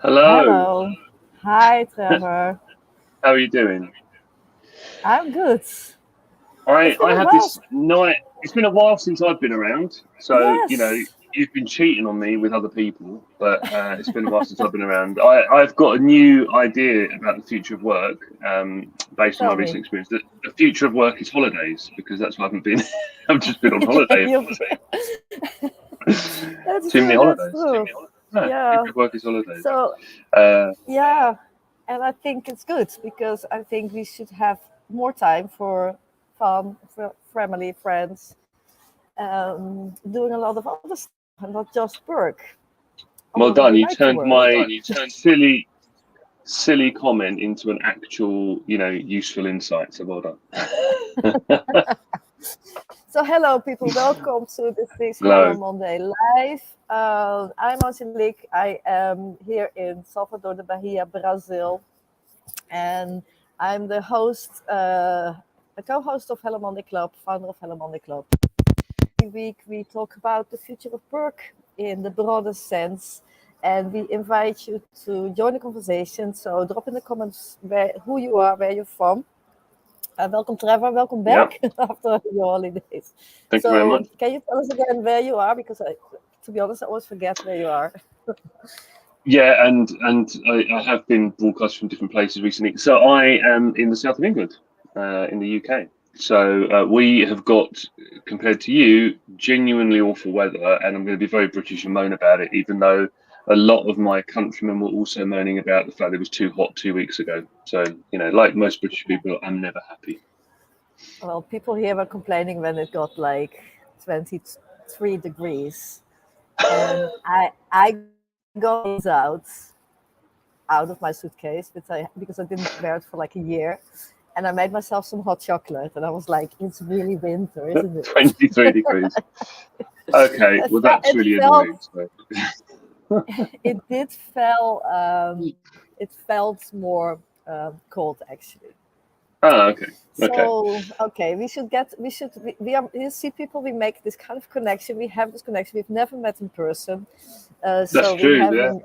Hello. Hello. Hi, Trevor. How are you doing? I'm good. I It's been I a have while. this night. It's been a while since I've been around, so Yes. you've been cheating on me with other people, but it's been a while since I've been around. I've got a new idea about the future of work, based on my Tell recent me. experience. That the future of work is holidays because that's what I haven't been. I've just been on holiday. You- that's Too many true. That's holidays. true. No, Yeah. future of work is holidays. So, Uh, yeah. And I think it's good because I think we should have more time for fun, for family, friends, doing a lot of other stuff and not just work. well Although we done. You like to turned work. my silly comment into an actual, useful insight. So well done. So, hello, people. Welcome to this week's Hello Hello. Monday Live. I'm Angelique. I am here in Salvador de Bahia, Brazil, and I'm the host, the co-host of Hello Monday Club, founder of Hello Monday Club. Every week, we talk about the future of work in the broadest sense, and we invite you to join the conversation. So, drop in the comments who you are, where you're from. Welcome, Trevor. Welcome Yeah. back after your holidays. Thank you very much. So, can you tell us again where you are? Because to be honest, I always forget where you are. Yeah, and I have been broadcast from different places recently. So I am in the south of England, in the UK. So we have got, compared to you, genuinely awful weather, and I'm going to be very British and moan about it, even though a lot of my countrymen were also moaning about the fact it was too hot 2 weeks ago. So, like most British people, I'm never happy. Well, people here were complaining when it got like 23 degrees, and I got out of my suitcase, because I didn't wear it for like a year, and I made myself some hot chocolate, and I was like, it's really winter, isn't it? 23 degrees. Okay, well, that's It really felt annoying. So. it did felt it felt more cold actually. Ah, okay. Okay. So okay, we see people, we make this kind of connection, we have this connection, we've never met in person, That's so we true, yeah. having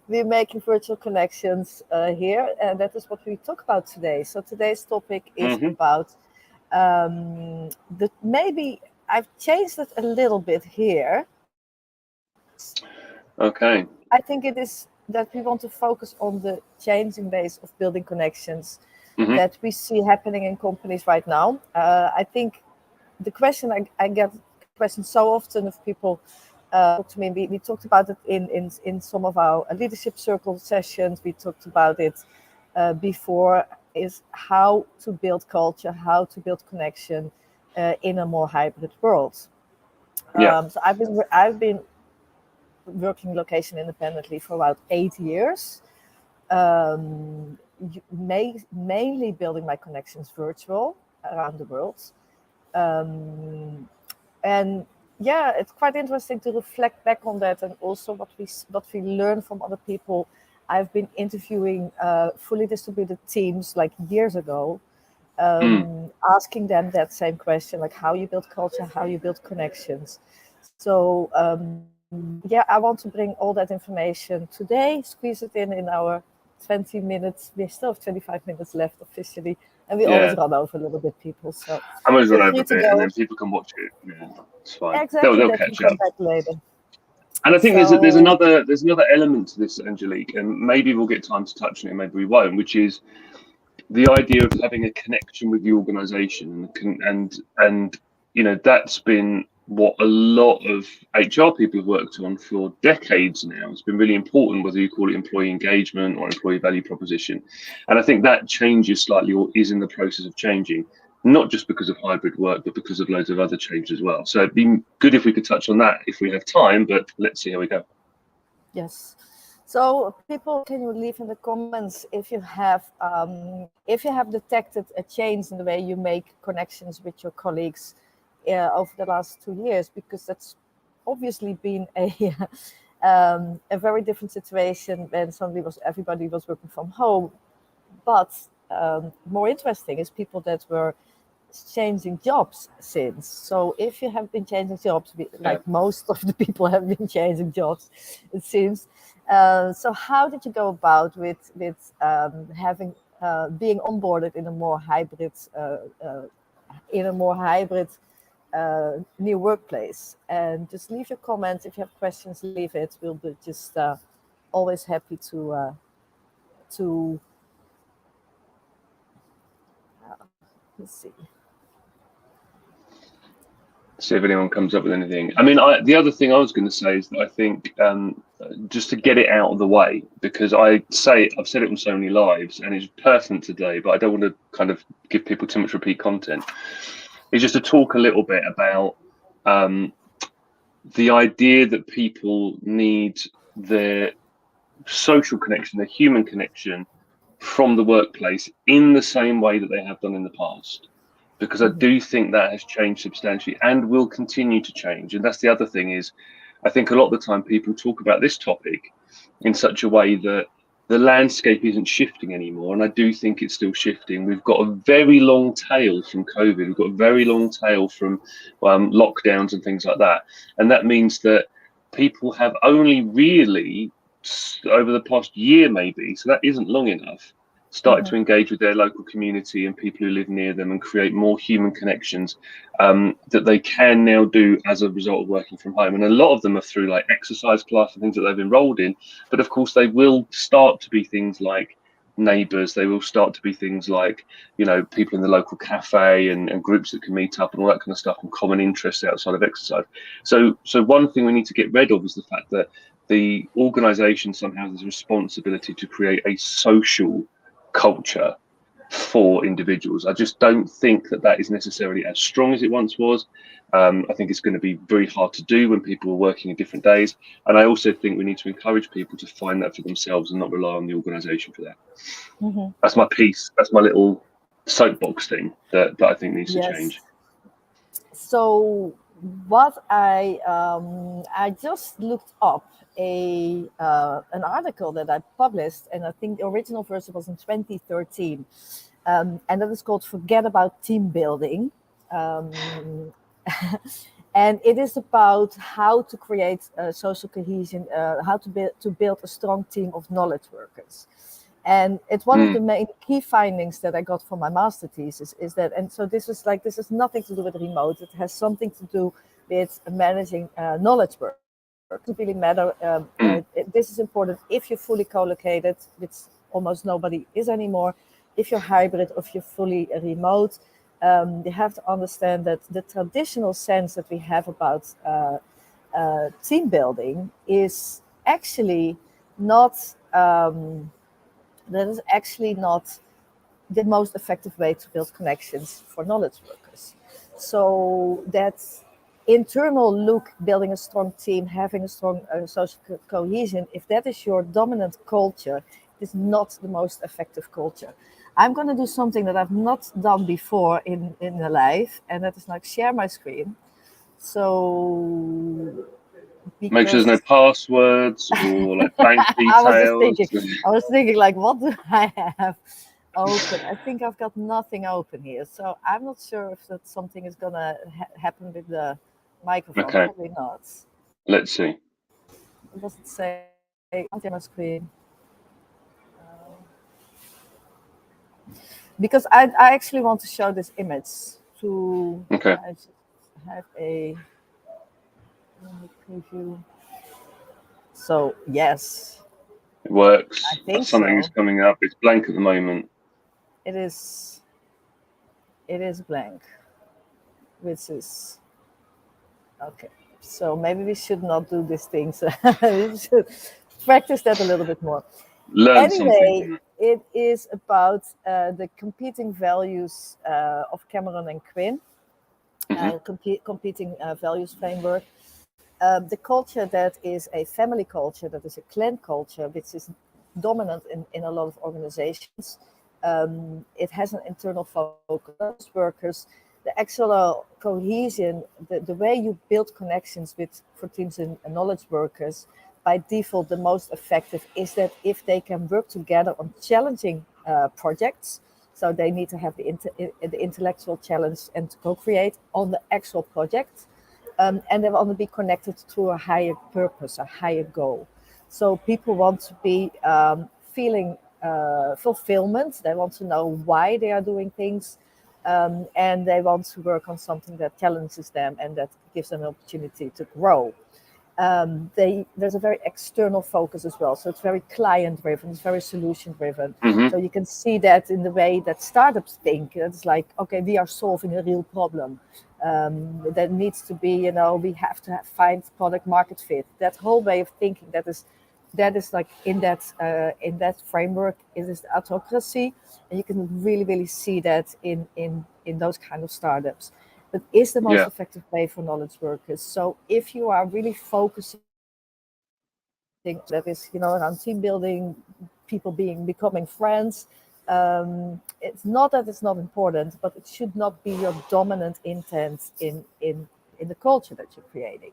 we're making virtual connections here, and that is what we talk about today. So today's topic is Hmm. about the maybe I've changed it a little bit here. Okay. I think it is that we want to focus on the changing ways of building connections Hmm. that we see happening in companies right now. I think the question I get questions so often of people talk to me. We talked about it in some of our leadership circle sessions. We talked about it before, is how to build culture, how to build connection in a more hybrid world. Yeah. So I've been working location independently for about 8 years. Mainly building my connections virtual around the world. Um, and yeah, it's quite interesting to reflect back on that, and also what we learn from other people. I've been interviewing fully distributed teams like years ago, Mm. asking them that same question, like how you build culture, how you build connections. So yeah, I want to bring all that information today, squeeze it in our 20 minutes. We still have 25 minutes left officially, and we always Yeah. run over a little bit, people. So I might run feel over a free to bit, and go. then people can watch it. Yeah, it's fine. They'll Exactly, they'll they can catch come up. back later. And I think So there's another element to this, Angelique, and maybe we'll get time to touch on it, maybe we won't, which is the idea of having a connection with the organisation, and that's been what a lot of HR people have worked on for decades now. It's been really important, whether you call it employee engagement or employee value proposition, and I think that changes slightly, or is in the process of changing, not just because of hybrid work, but because of loads of other changes as well. So it'd be good if we could touch on that if we have time, but let's see how we go. yes. So people, can you leave in the comments if you have detected a change in the way you make connections with your colleagues over the last 2 years, because that's obviously been a very different situation when suddenly everybody was working from home. But more interesting is people that were changing jobs since. So if you have been changing jobs, Yeah. like most of the people have been changing jobs, it seems, So how did you go about with having being onboarded in a more hybrid new workplace? And just leave your comments. If you have questions, leave it. We'll be just always happy to let's see. See if anyone comes up with anything. I mean, the other thing I was going to say is that I think just to get it out of the way, because I've said it on so many lives, and it's pertinent today, but I don't want to kind of give people too much repeat content. Is just to talk a little bit about the idea that people need their social connection, their human connection from the workplace in the same way that they have done in the past. Because I do think that has changed substantially and will continue to change. And that's the other thing is, I think a lot of the time people talk about this topic in such a way that the landscape isn't shifting anymore. And I do think it's still shifting. We've got a very long tail from COVID. We've got a very long tail from lockdowns and things like that. And that means that people have only really, over the past year maybe, so that isn't long enough, started to engage with their local community and people who live near them and create more human connections that they can now do as a result of working from home. And a lot of them are through like exercise class and things that they've enrolled in. But of course, they will start to be things like neighbours. They will start to be things like, you know, people in the local cafe and groups that can meet up and all that kind of stuff and common interests outside of exercise. So one thing we need to get rid of is the fact that the organisation somehow has a responsibility to create a social culture for individuals. I just don't think that is necessarily as strong as it once was. I think it's going to be very hard to do when people are working in different days. And I also think we need to encourage people to find that for themselves and not rely on the organisation for that. That's my piece. That's my little soapbox thing that I think needs to change. So what I just looked up an article that I published, and I think the original version was in 2013, and that is called "Forget About Team Building," and it is about how to create social cohesion, how to build a strong team of knowledge workers. And it's one of the main key findings that I got from my master thesis is that, and so this is nothing to do with remote. It has something to do with managing knowledge work. It really matter. This is important if you're fully co-located, which almost nobody is anymore. If you're hybrid, or if you're fully remote, you have to understand that the traditional sense that we have about team building is actually not. That is actually not the most effective way to build connections for knowledge workers. So that's internal look, building a strong team, having a strong social cohesion, if that is your dominant culture, it is not the most effective culture. I'm going to do something that I've not done before in the life, and that is like share my screen. So make sure there's no passwords or like bank details. I was thinking like, what do I have open? I think I've got nothing open here, so I'm not sure if that something is gonna happen with the microphone. Okay. Probably not. Let's see. What does it say on my screen? Because I actually want to show this image to. Okay. I just have a preview. So yes, it works. I think something is coming up. It's blank at the moment. It is blank, which is okay. So maybe we should not do these things. We should practice that a little bit more. Learn anyway, something. It is about the competing values of Cameron and Quinn, competing values framework. The culture that is a family culture, that is a clan culture, which is dominant in a lot of organizations. It has an internal focus, workers, the actual cohesion, the way you build connections for teams and knowledge workers, by default, the most effective is that if they can work together on challenging projects, so they need to have the intellectual challenge and to co-create on the actual project, and they want to be connected to a higher purpose, a higher goal. So people want to be feeling fulfillment. They want to know why they are doing things, and they want to work on something that challenges them and that gives them an opportunity to grow. There's a very external focus as well. So it's very client driven, it's very solution driven. So you can see that in the way that startups think. It's like, okay, we are solving a real problem. That needs to be, we have to find product market fit. That whole way of thinking, that is like in that framework, it is the autocracy, and you can really, really see that in those kind of startups. But is the most effective way for knowledge workers. So if you are really focusing, that is, around team building, people becoming friends, it's not that it's not important, but it should not be your dominant intent in the culture that you're creating.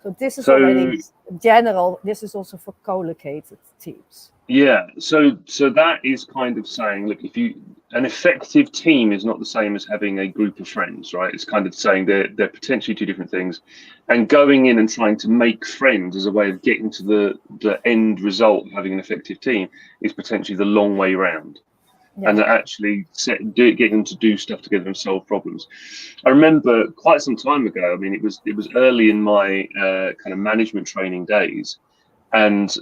So this is already general. This is also for co-located teams. Yeah, so that is kind of saying, look, an effective team is not the same as having a group of friends, right? It's kind of saying they're potentially two different things, and going in and trying to make friends as a way of getting to the end result of having an effective team is potentially the long way round. Yeah. And actually getting them to do stuff together and solve problems. I remember quite some time ago. I mean, it was early in my kind of management training days, and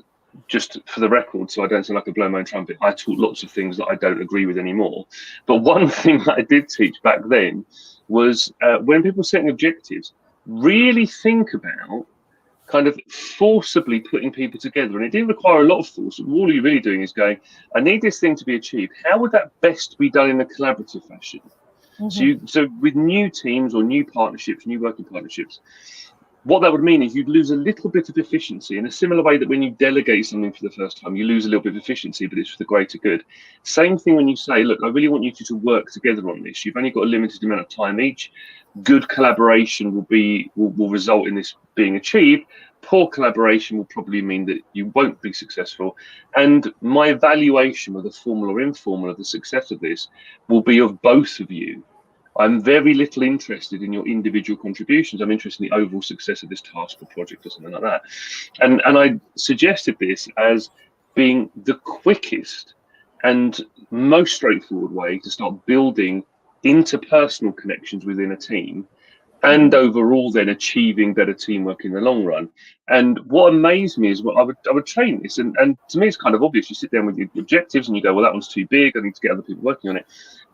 just for the record, so I don't sound like a blow my own trumpet, I taught lots of things that I don't agree with anymore. But one thing that I did teach back then was when people are setting objectives, really think about kind of forcibly putting people together. And it didn't require a lot of force. All you're really doing is going, I need this thing to be achieved. How would that best be done in a collaborative fashion? So with new teams or new partnerships, new working partnerships, what that would mean is you'd lose a little bit of efficiency in a similar way that when you delegate something for the first time, you lose a little bit of efficiency, but it's for the greater good. Same thing when you say, look, I really want you two to work together on this. You've only got a limited amount of time each. Good collaboration will result in this being achieved. Poor collaboration will probably mean that you won't be successful. And my evaluation, whether formal or informal, of the success of this will be of both of you. I'm very little interested in your individual contributions. I'm interested in the overall success of this task or project or something like that. And I suggested this as being the quickest and most straightforward way to start building interpersonal connections within a team, and overall then achieving better teamwork in the long run. And what amazed me is, I would train this, and to me it's kind of obvious. You sit down with your objectives and you go, well, that one's too big, I need to get other people working on it.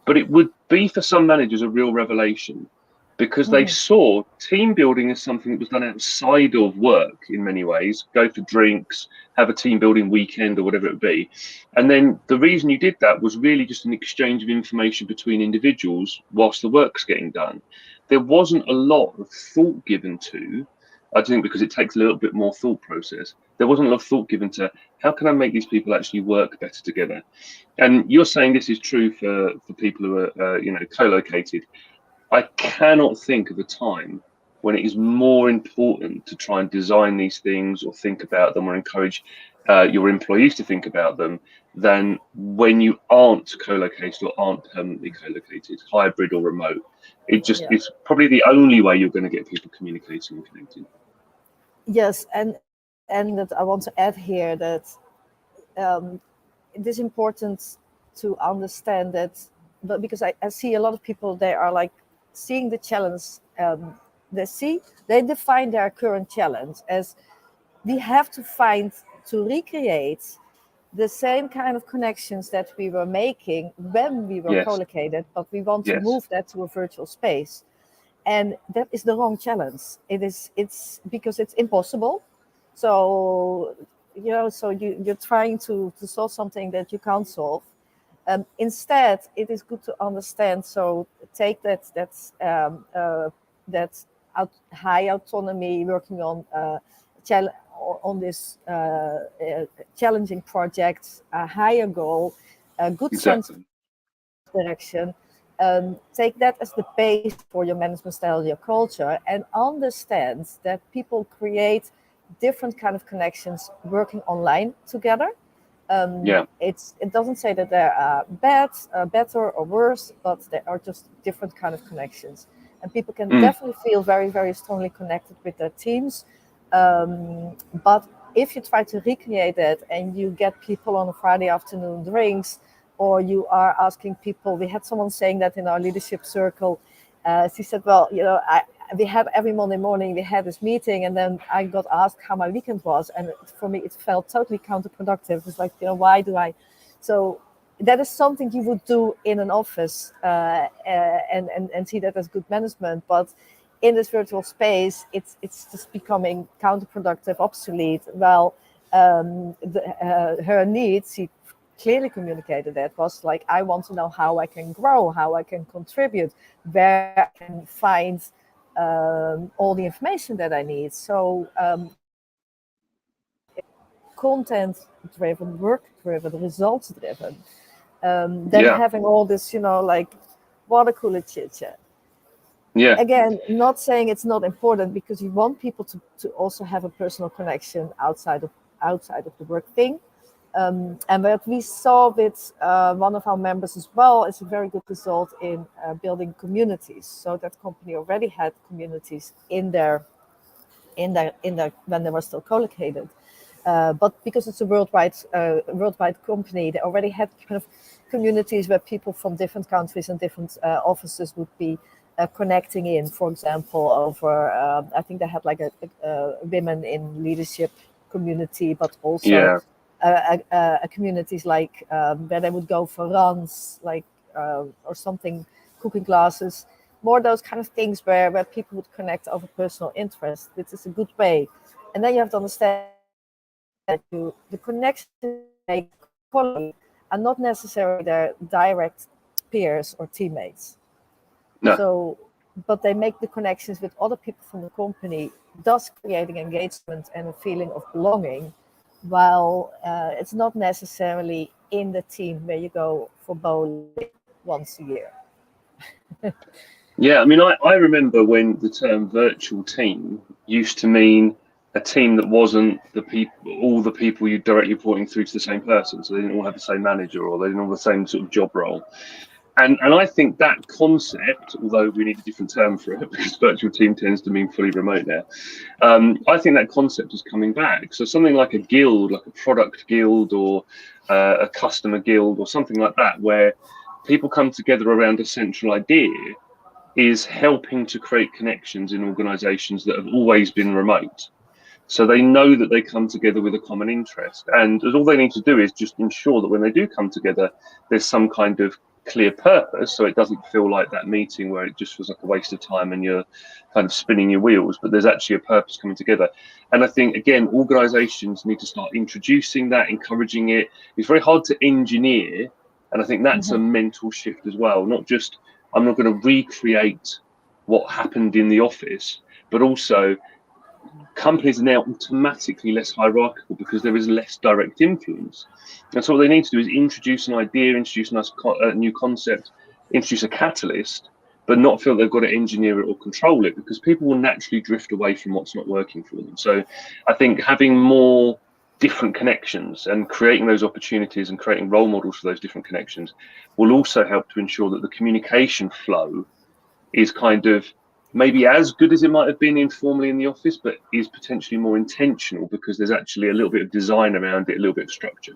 But it would be for some managers a real revelation, because they saw team building as something that was done outside of work in many ways. Go for drinks, have a team building weekend or whatever it would be. And then the reason you did that was really just an exchange of information between individuals whilst the work's getting done. There wasn't a lot of thought given to, I think because it takes a little bit more thought process, there wasn't a lot of thought given to how can I make these people actually work better together. And you're saying this is true for people who are co-located. I cannot think of a time when it is more important to try and design these things or think about them or encourage your employees to think about them than when you aren't co-located or aren't permanently co-located, hybrid or remote. It's probably the only way you're going to get people communicating and connecting. Yes, and that I want to add here that it is important to understand that, but because I see a lot of people, they are like seeing the challenge, they define their current challenge as we have to recreate the same kind of connections that we were making when we were co-located, but we want to move that to a virtual space. And that is the wrong challenge. It's because it's impossible. So, you're trying to solve something that you can't solve. Instead, it is good to understand. So take that high autonomy, working on this challenging project, a higher goal, a good sense of direction. Take that as the base for your management style, your culture, and understand that people create different kind of connections working online together. It doesn't say that they are bad, better or worse, but they are just different kind of connections. And people can definitely feel very, very strongly connected with their teams. But if you try to recreate it and you get people on a Friday afternoon drinks, or you are asking people, we had someone saying that in our leadership circle. She said, well, we had every Monday morning, we had this meeting, and then I got asked how my weekend was. And for me, it felt totally counterproductive. It's like, why do I? So that is something you would do in an office and see that as good management. But in this virtual space, it's just becoming counterproductive, obsolete. Well, her needs, she clearly communicated that, was like, I want to know how I can grow, how I can contribute, where I can find all the information that I need. So content driven, work driven, results driven. Then having all this, like water cooler chit chat. Yeah. Again, not saying it's not important, because you want people to also have a personal connection outside of the work thing. And what we saw with one of our members as well is a very good result in building communities. So that company already had communities in their when they were still co-located. But because it's a worldwide company, they already had kind of communities where people from different countries and different offices would be connecting in. For example, over I think they had like a women in leadership community, but also communities like where they would go for runs, like or something, cooking classes. More those kind of things where people would connect over personal interest, which is a good way. And then you have to understand that the connections you make colleagues are not necessarily their direct peers or teammates. No. So, but they make the connections with other people from the company, thus creating engagement and a feeling of belonging, while it's not necessarily in the team where you go for bowling once a year. Yeah, I mean, I remember when the term virtual team used to mean a team that wasn't all the people you directly reporting through to the same person. So they didn't all have the same manager, or they didn't all have the same sort of job role. And I think that concept, although we need a different term for it because virtual team tends to mean fully remote now, I think that concept is coming back. So something like a guild, like a product guild or a customer guild or something like that, where people come together around a central idea, is helping to create connections in organizations that have always been remote. So they know that they come together with a common interest. And all they need to do is just ensure that when they do come together, there's some kind of clear purpose. So it doesn't feel like that meeting where it just feels like a waste of time and you're kind of spinning your wheels, but there's actually a purpose coming together. And I think, again, organizations need to start introducing that, encouraging it. It's very hard to engineer. And I think that's a mental shift as well, not just I'm not going to recreate what happened in the office, but also companies are now automatically less hierarchical because there is less direct influence. And so what they need to do is introduce an idea, introduce a new concept, introduce a catalyst, but not feel they've got to engineer it or control it, because people will naturally drift away from what's not working for them. So I think having more different connections and creating those opportunities and creating role models for those different connections will also help to ensure that the communication flow is kind of maybe as good as it might have been informally in the office, but is potentially more intentional because there's actually a little bit of design around it, a little bit of structure.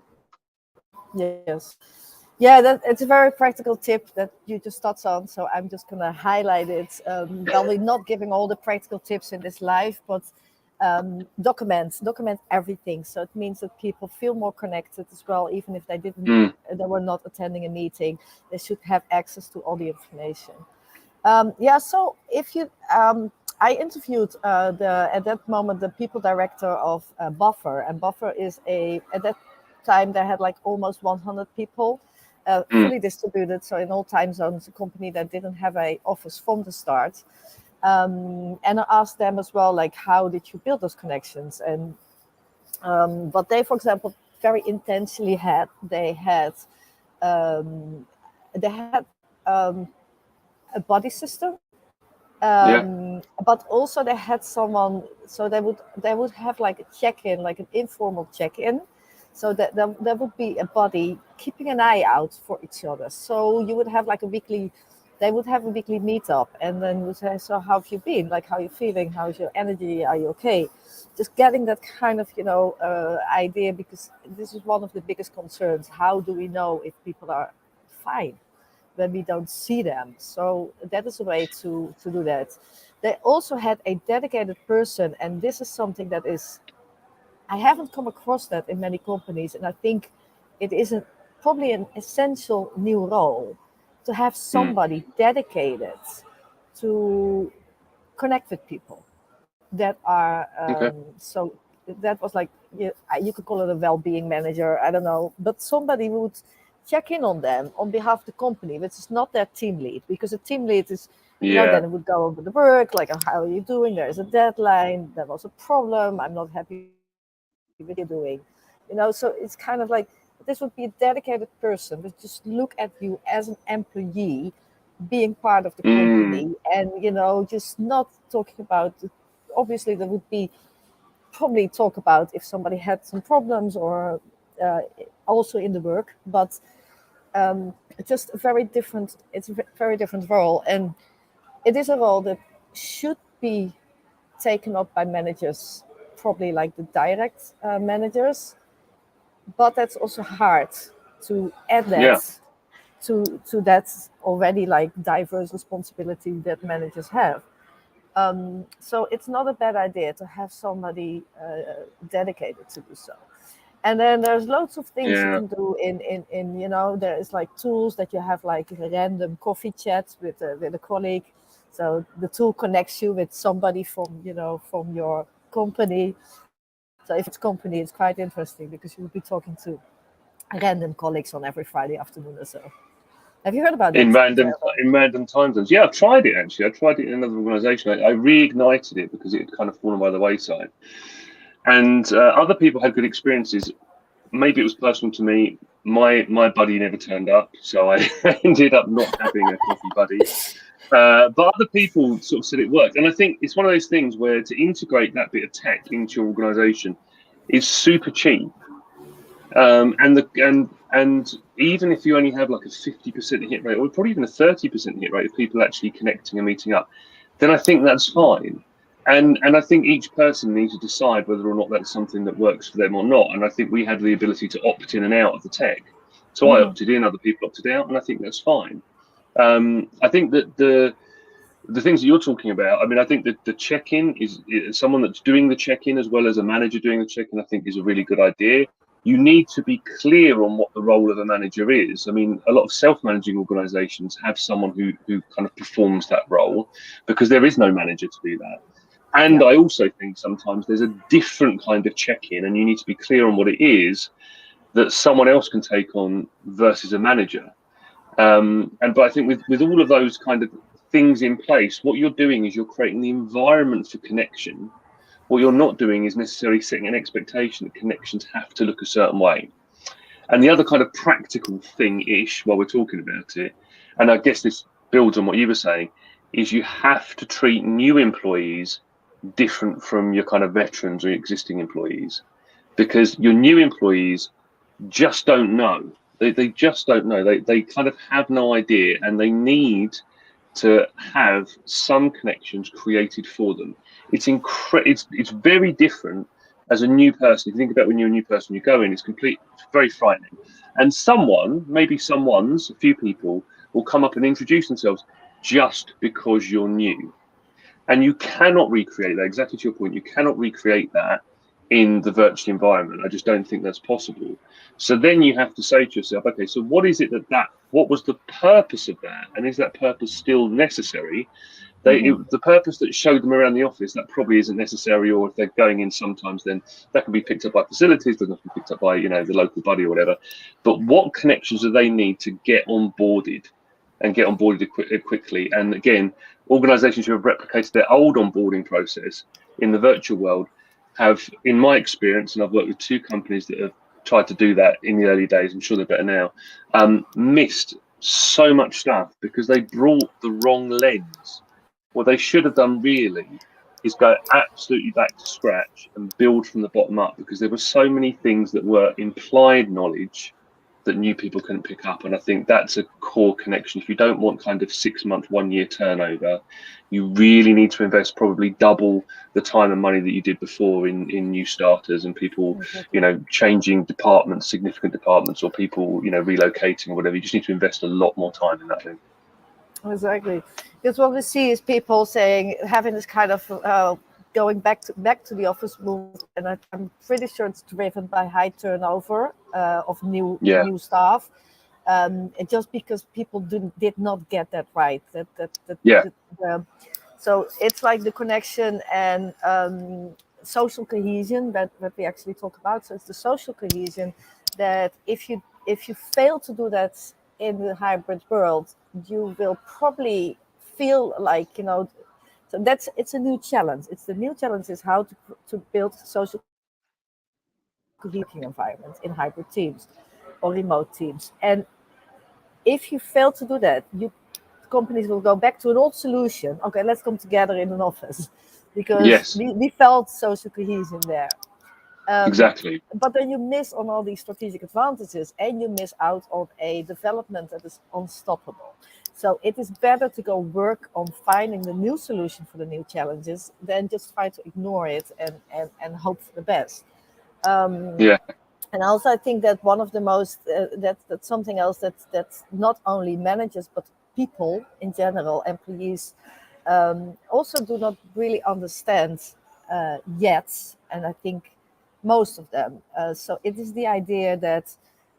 Yes. Yeah, it's a very practical tip that you just touched on, so I'm just going to highlight it. Well, we're not giving all the practical tips in this live, but document everything. So it means that people feel more connected as well, even if they they were not attending a meeting. They should have access to all the information. So if you, I interviewed at that moment the people director of Buffer, and Buffer is at that time they had like almost 100 people, fully distributed, so in all time zones, a company that didn't have an office from the start. And I asked them as well, like, how did you build those connections? And what they, for example, very intentionally had, they had a buddy system, but also they had someone, so they would have like a check-in, like an informal check-in, so that there would be a buddy keeping an eye out for each other. So you would have like a weekly they would have a weekly meetup, and then would say, so how have you been? Like, how are you feeling? How's your energy? Are you okay? Just getting that kind of, idea, because this is one of the biggest concerns. How do we know if people are fine when we don't see them? So that is a way to do that. They also had a dedicated person, and this is something that is, I haven't come across that in many companies, and I think it is probably an essential new role, to have somebody dedicated to connect with people that are Okay. so that was like, you could call it a well-being manager, I don't know, but somebody would check in on them on behalf of the company, which is not their team lead, because a team lead is, Yeah. then it would go over the work, like, oh, how are you doing? There is a deadline, there was a problem, I'm not happy with what you're doing. So it's kind of like, this would be a dedicated person that just look at you as an employee being part of the company, and just not talking about, obviously there would be probably talk about if somebody had some problems, or also in the work, but just a very different, it's a very different role, and it is a role that should be taken up by managers, probably like the direct managers, but that's also hard to add that Yeah. to that already like diverse responsibility that managers have. So it's not a bad idea to have somebody dedicated to do so. And then there's loads of things you Yeah. can do there is like tools that you have, like random coffee chats with a colleague. So the tool connects you with somebody from your company. So if it's company, it's quite interesting, because you will be talking to random colleagues on every Friday afternoon or so. Have you heard about that, In random Gerald? in random time zones. Yeah, I've tried it actually. I tried it in another organisation. I reignited it because it had kind of fallen by the wayside, and other people had good experiences. Maybe it was personal to me. My buddy never turned up, so I ended up not having a coffee buddy. But other people sort of said it worked, and I think it's one of those things where to integrate that bit of tech into your organisation is super cheap. And even if you only have like a 50% hit rate, or probably even a 30% hit rate of people actually connecting and meeting up, then I think that's fine. And I think each person needs to decide whether or not that's something that works for them or not. And I think we had the ability to opt in and out of the tech. So I Mhm. opted in, other people opted out, and I think that's fine. I think that the things that you're talking about, I mean, I think that the check-in is someone that's doing the check-in as well as a manager doing the check-in, I think is a really good idea. You need to be clear on what the role of a manager is. I mean, a lot of self-managing organizations have someone who kind of performs that role because there is no manager to do that. And Yeah. I also think sometimes there's a different kind of check-in, and you need to be clear on what it is that someone else can take on versus a manager. But I think with all of those kind of things in place, what you're doing is you're creating the environment for connection. What you're not doing is necessarily setting an expectation that connections have to look a certain way. And the other kind of practical thing ish while we're talking about it, and I guess this builds on what you were saying, is you have to treat new employees different from your kind of veterans or existing employees, because your new employees just don't know. They just don't know. They kind of have no idea, and they need to have some connections created for them. It's very different as a new person. If you think about when you're a new person, you go in, it's very frightening. And a few people will come up and introduce themselves just because you're new. And you cannot recreate that, exactly to your point, you cannot recreate that in the virtual environment. I just don't think that's possible. So then you have to say to yourself, okay, so what is it what was the purpose of that? And is that purpose still necessary? Hmm. The purpose that showed them around the office, that probably isn't necessary, or if they're going in sometimes, then that can be picked up by facilities, doesn't have to be picked up by, the local buddy or whatever. But what connections do they need to get onboarded and get onboarded quickly? And again, organizations who have replicated their old onboarding process in the virtual world have, in my experience, and I've worked with two companies that have tried to do that in the early days, I'm sure they're better now, missed so much stuff because they brought the wrong lens. What they should have done really is go absolutely back to scratch and build from the bottom up, because there were so many things that were implied knowledge that new people couldn't pick up. And I think that's a core connection. If you don't want kind of 6 month, 1 year turnover, you really need to invest probably double the time and money that you did before in new starters and people, you know, changing departments, significant departments, or people, you know, relocating or whatever. You just need to invest a lot more time in that thing. Exactly. Because what we see is people saying, having this kind of going back to the office movement, and I'm pretty sure it's driven by high turnover of new staff. Just because people did not get that right. So it's like the connection and social cohesion that we actually talk about. So it's the social cohesion that if you fail to do that in the hybrid world, you will probably feel like, you know, so it's a new challenge. It's the new challenge is how to build social cohesion environment in hybrid teams or remote teams. And if you fail to do that, companies will go back to an old solution. Okay, let's come together in an office because we felt social cohesion there. Exactly. But then you miss on all these strategic advantages and you miss out on a development that is unstoppable. So it is better to go work on finding the new solution for the new challenges than just try to ignore it and hope for the best. And also I think that one of the most, that's something else that's not only managers, but people in general, employees, also do not really understand yet. And I think most of them. So it is the idea that,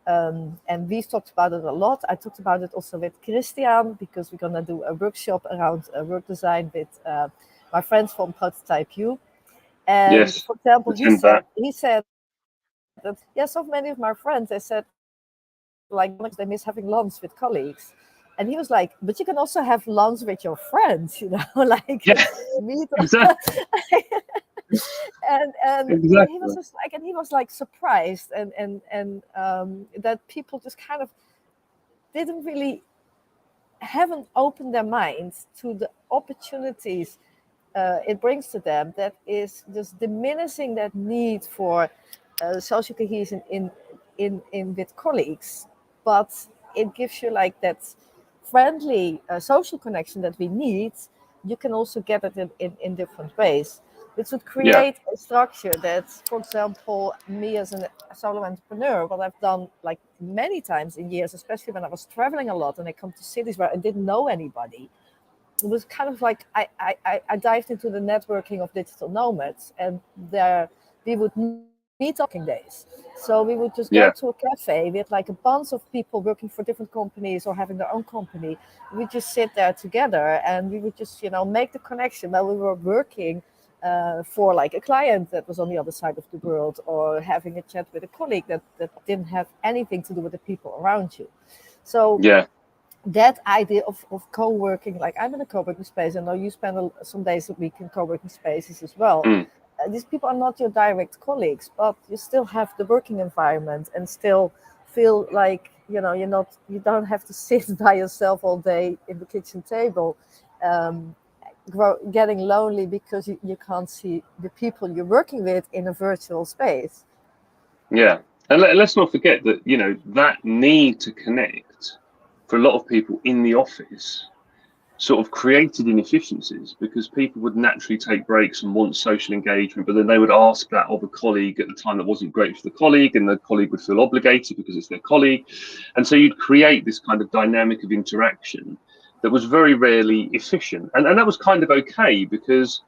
and we've talked about it a lot. I talked about it also with Christian, because we're going to do a workshop around work design with my friends from Prototype U. And for example, he said that, so many of my friends, they said, like, they miss having lunch with colleagues. And he was like, but you can also have lunch with your friends, you know, like meet. Exactly. and exactly. he was just like, and he was like surprised and that people just kind of haven't opened their minds to the opportunities it brings to them, that is just diminishing that need for social cohesion in with colleagues, but it gives you like that friendly social connection that we need. You can also get it in different ways. It would create a structure that, for example, me as a solo entrepreneur, what I've done like many times in years, especially when I was traveling a lot and I come to cities where I didn't know anybody, it was kind of like I dived into the networking of digital nomads, and there we would meet talking days. So we would just go to a cafe with like a bunch of people working for different companies or having their own company. We just sit there together and we would just, you know, make the connection while we were working for like a client that was on the other side of the world, or having a chat with a colleague that didn't have anything to do with the people around you. So that idea of co-working, like I'm in a co-working space, I know you spend some days a week in co-working spaces as well. These people are not your direct colleagues, but you still have the working environment and still feel like, you know, you don't have to sit by yourself all day in the kitchen table, getting lonely because you can't see the people you're working with in a virtual space. And let's not forget that, you know, that need to connect for a lot of people in the office sort of created inefficiencies, because people would naturally take breaks and want social engagement, but then they would ask that of a colleague at the time that wasn't great for the colleague, and the colleague would feel obligated because it's their colleague. And so you'd create this kind of dynamic of interaction that was very rarely efficient. And that was kind of okay, because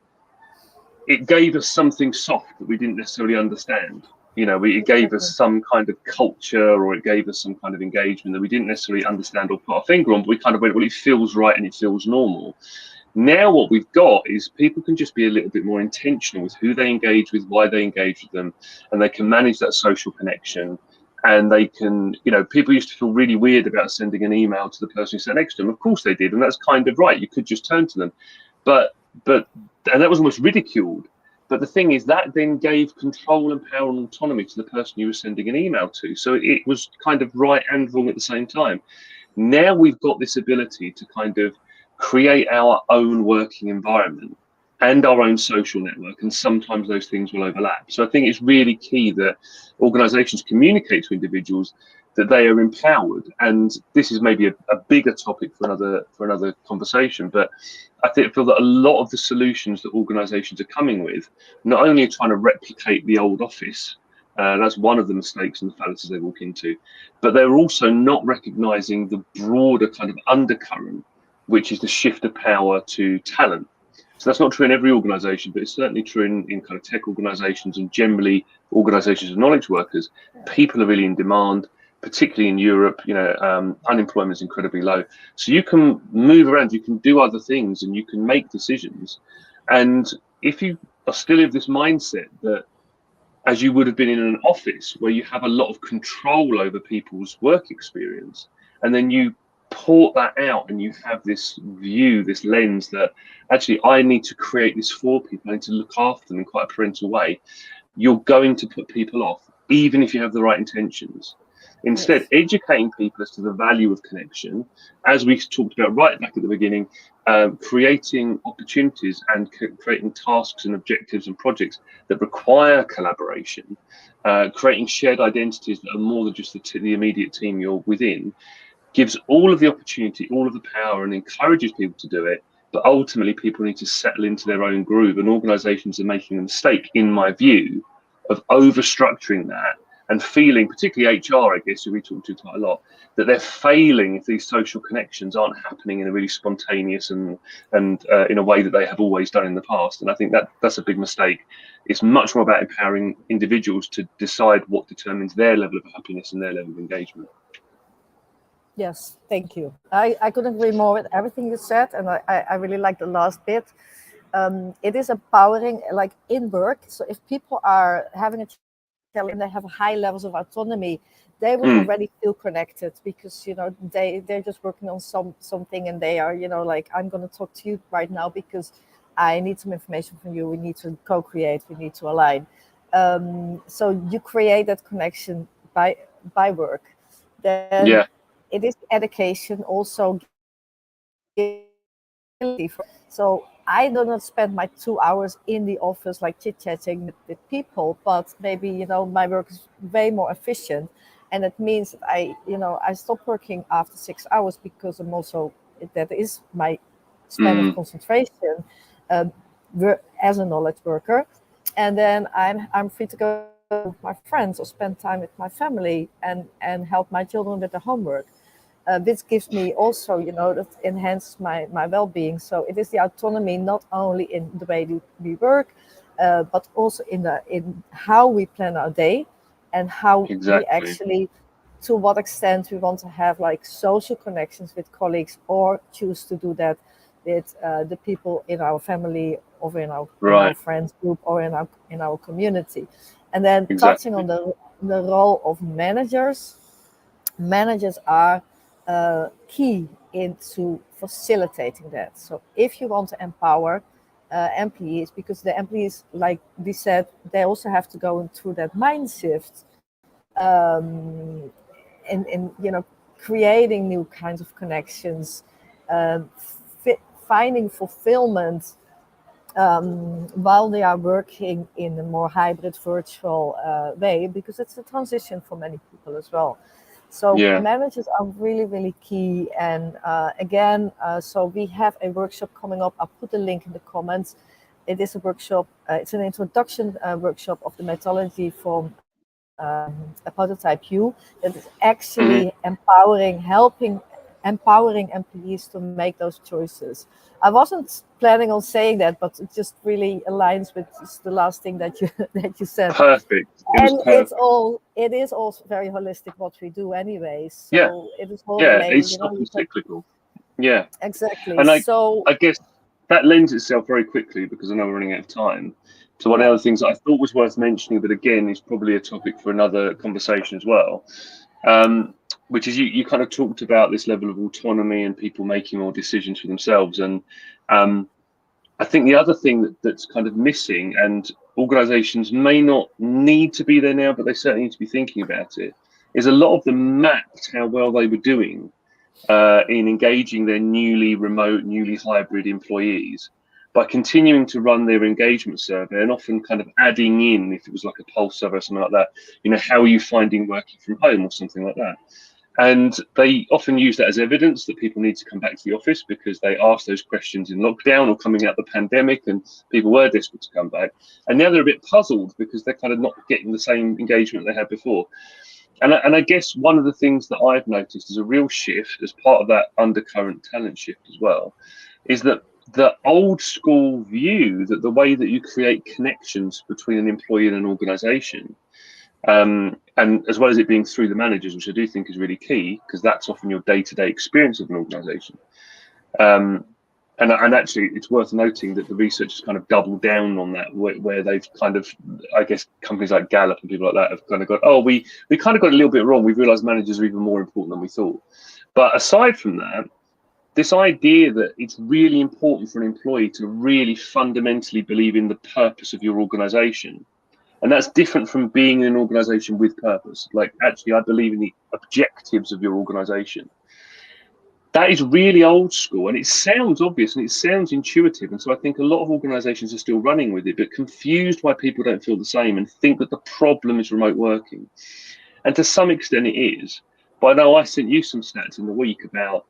it gave us something soft that we didn't necessarily understand. You know, it gave us some kind of culture, or it gave us some kind of engagement that we didn't necessarily understand or put our finger on, but we kind of went, well, it feels right and it feels normal. Now what we've got is people can just be a little bit more intentional with who they engage with, why they engage with them, and they can manage that social connection. And they can, you know, people used to feel really weird about sending an email to the person who sat next to them. Of course they did, and that's kind of right. You could just turn to them. But and that was almost ridiculed. But the thing is, that then gave control and power and autonomy to the person you were sending an email to. So it was kind of right and wrong at the same time. Now we've got this ability to kind of create our own working environment and our own social network, and sometimes those things will overlap. So I think it's really key that organizations communicate to individuals that they are empowered. And this is maybe a bigger topic for another conversation, but I feel that a lot of the solutions that organizations are coming with not only are trying to replicate the old office, that's one of the mistakes and the fallacies they walk into, but they're also not recognizing the broader kind of undercurrent, which is the shift of power to talent. So that's not true in every organization, but it's certainly true in kind of tech organizations and generally organizations of knowledge workers. People are really in demand, particularly in Europe. Unemployment is incredibly low. So you can move around, you can do other things, and you can make decisions. And if you are still of this mindset that, as you would have been in an office where you have a lot of control over people's work experience, and then you port that out and you have this view, this lens that actually I need to create this for people, I need to look after them in quite a parental way, you're going to put people off, even if you have the right intentions. Instead, educating people as to the value of connection, as we talked about right back at the beginning, creating opportunities and creating tasks and objectives and projects that require collaboration, creating shared identities that are more than just the immediate team you're within, gives all of the opportunity, all of the power, and encourages people to do it. But ultimately, people need to settle into their own groove, and organizations are making a mistake, in my view, of over-structuring that and feeling, particularly HR, I guess, who we talk to quite a lot, that they're failing if these social connections aren't happening in a really spontaneous and in a way that they have always done in the past. And I think that's a big mistake. It's much more about empowering individuals to decide what determines their level of happiness and their level of engagement. Yes, thank you. I couldn't agree more with everything you said, and I really like the last bit. It is empowering, like in work. So if people are having a challenge and they have high levels of autonomy, they will already feel connected, because they're just working on something, and they are like, I'm going to talk to you right now because I need some information from you. We need to co-create. We need to align. So you create that connection by work. Then it is education also. So I do not spend my 2 hours in the office like chit-chatting with people, but maybe my work is way more efficient, and it means that I stop working after 6 hours, because I'm also, that is my span of concentration as a knowledge worker, and then I'm free to go with my friends or spend time with my family and help my children with the homework. This gives me also, that enhances my well-being. So it is the autonomy, not only in the way we work, but also in how we plan our day, and how we actually, to what extent we want to have like social connections with colleagues, or choose to do that with the people in our family, or in our friends group, or in our community. And then touching on the role of managers are key into facilitating that. So if you want to empower employees, because the employees, like we said, they also have to go through that mind shift, in creating new kinds of connections, finding fulfillment while they are working in a more hybrid virtual way, because it's a transition for many people as well. So managers are really, really key. And again, so we have a workshop coming up. I'll put the link in the comments. It is a workshop. It's an introduction workshop of the methodology from a prototype U, that is actually empowering employees to make those choices. I wasn't planning on saying that, but it just really aligns with the last thing that you said. Perfect. It is also very holistic what we do anyway. So it is all related. It's often cyclical. Yeah, exactly. And so I guess that lends itself very quickly, because I know we're running out of time. So one of the other things that I thought was worth mentioning, but again, is probably a topic for another conversation as well, which is you kind of talked about this level of autonomy and people making more decisions for themselves. And I think the other thing that's kind of missing, and organizations may not need to be there now, but they certainly need to be thinking about it, is a lot of them mapped how well they were doing in engaging their newly remote, newly hybrid employees. by continuing to run their engagement survey and often kind of adding in, if it was like a pulse survey or something like that, how are you finding working from home or something like that. And they often use that as evidence that people need to come back to the office because they asked those questions in lockdown or coming out of the pandemic and people were desperate to come back. And now they're a bit puzzled because they're kind of not getting the same engagement they had before. And I guess one of the things that I've noticed is a real shift as part of that undercurrent talent shift as well, is that the old school view that the way that you create connections between an employee and an organization, and as well as it being through the managers, which I do think is really key, because that's often your day-to-day experience of an organization. And actually, it's worth noting that the research has kind of doubled down on that, where they've kind of, I guess, companies like Gallup and people like that have kind of got, oh, we kind of got a little bit wrong. We've realized managers are even more important than we thought. But aside from that, this idea that it's really important for an employee to really fundamentally believe in the purpose of your organization. And that's different from being in an organization with purpose. Like, actually, I believe in the objectives of your organization. That is really old school, and it sounds obvious and it sounds intuitive. And so I think a lot of organizations are still running with it, but confused why people don't feel the same and think that the problem is remote working. And to some extent it is. But I know I sent you some stats in the week about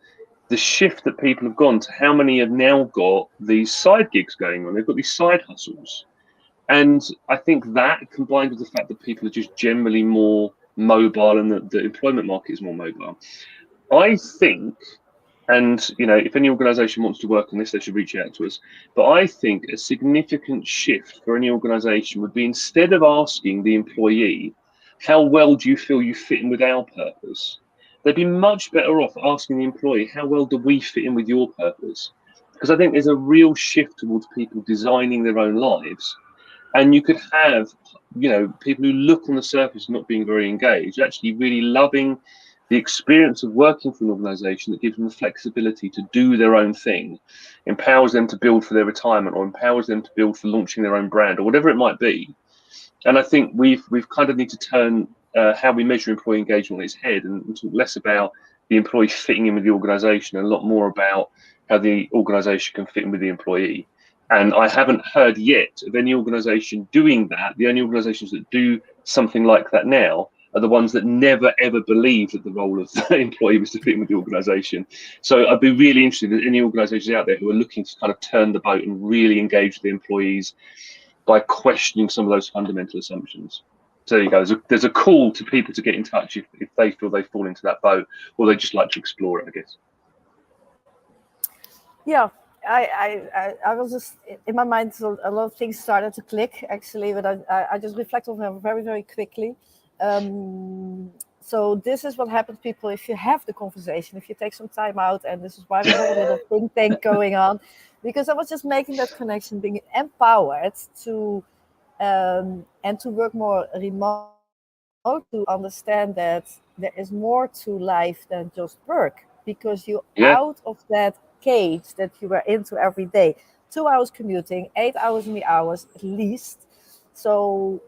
the shift that people have gone to how many have now got these side gigs going on. They've got these side hustles. And I think that, combined with the fact that people are just generally more mobile and the employment market is more mobile, I think, and if any organization wants to work on this, they should reach out to us. But I think a significant shift for any organization would be, instead of asking the employee, how well do you feel you fit in with our purpose? They'd be much better off asking the employee, how well do we fit in with your purpose? Because I think there's a real shift towards people designing their own lives. And you could have, people who look on the surface not being very engaged, actually really loving the experience of working for an organization that gives them the flexibility to do their own thing, empowers them to build for their retirement, or empowers them to build for launching their own brand, or whatever it might be. And I think we've kind of need to turn how we measure employee engagement on its head and talk less about the employee fitting in with the organization and a lot more about how the organization can fit in with the employee. And I haven't heard yet of any organization doing that. The only organizations that do something like that now are the ones that never, ever believed that the role of the employee was to fit in with the organization. So I'd be really interested in any organizations out there who are looking to kind of turn the boat and really engage with the employees by questioning some of those fundamental assumptions. So there you go. There's a call to people to get in touch if they feel they fall into that boat, or they just like to explore it, I guess. Yeah. I was just, in my mind, so a lot of things started to click, actually, but I just reflect on them very, very quickly. So this is what happens, people, if you have the conversation, if you take some time out, and this is why we have a little think tank going on, because I was just making that connection, being empowered to and to work more remote, to understand that there is more to life than just work, because you're out of that cage that you were into every day. 2 hours commuting, 8 hours in the hours at least. So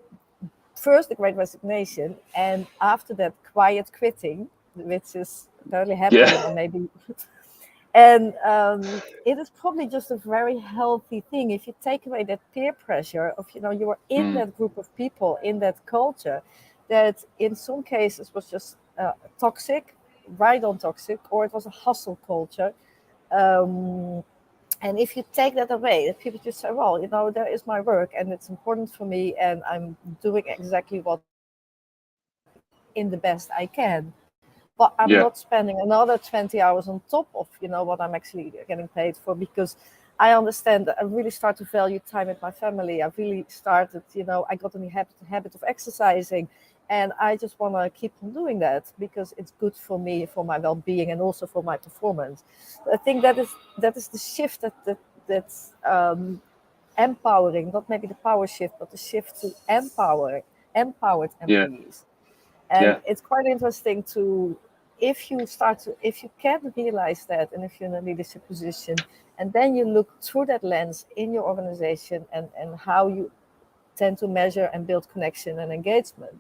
first the great resignation, and after that quiet quitting, which is totally happening, or maybe and it is probably just a very healthy thing if you take away that peer pressure of you are in that group of people, in that culture that in some cases was just toxic, right on toxic, or it was a hustle culture. And if you take that away, that people just say, well, there is my work and it's important for me and I'm doing exactly what in the best I can. But I'm not spending another 20 hours on top of, what I'm actually getting paid for, because I understand that I really start to value time with my family. I really started, I got in the habit of exercising, and I just want to keep on doing that because it's good for me, for my well-being, and also for my performance. I think that is the shift that's empowering, not maybe the power shift, but the shift to empowered employees. And it's quite interesting if you can realize that, and if you're in a leadership position, and then you look through that lens in your organization and how you tend to measure and build connection and engagement,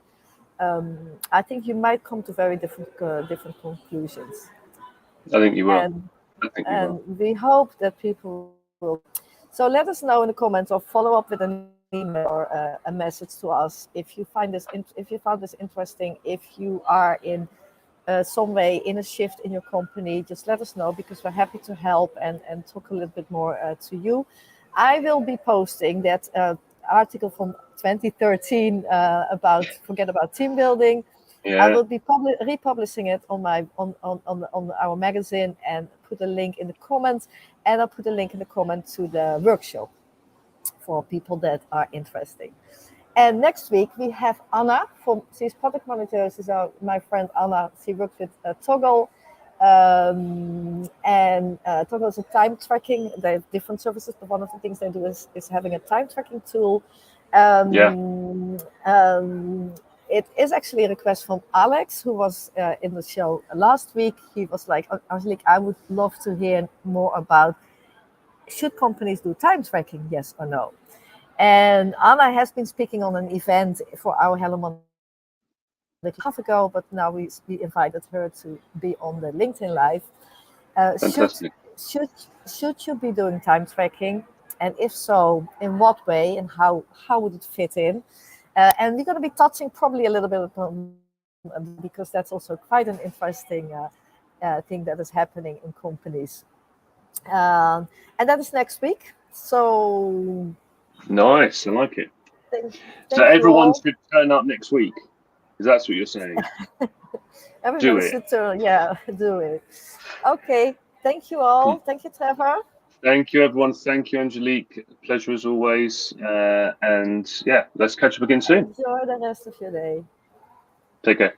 I think you might come to very different conclusions. I think you will. And we hope that people will. So let us know in the comments or follow up with an email or a message to us if you find this if you found this interesting. If you are in some way in a shift in your company, just let us know, because we're happy to help and talk a little bit more to you. I will be posting that article from 2013 about forget about team building. I will be republishing it on my on our magazine and put a link in the comments, and I'll put a link in the comment to the workshop for people that are interested. And next week we have Anna she's product manager. She's my friend Anna. She works with Toggle. And Toggle is a time tracking. They have different services, but one of the things they do is having a time tracking tool. It is actually a request from Alex, who was in the show last week. He was like, Angelique, I would love to hear more about, should companies do time tracking, yes or no? And Anna has been speaking on an event for our Hello Monday half ago, but now we invited her to be on the LinkedIn Live. Fantastic. Should you be doing time tracking? And if so, in what way, and how would it fit in? And we're going to be touching probably a little bit on, because that's also quite an interesting thing that is happening in companies. And that is next week. So nice, I like it. Thank so everyone should turn up next week. Is that what you're saying? Everyone should do it. Okay. Thank you all. Thank you, Trevor. Thank you, everyone. Thank you, Angelique. Pleasure as always. And yeah, let's catch up again soon. Enjoy the rest of your day. Take care.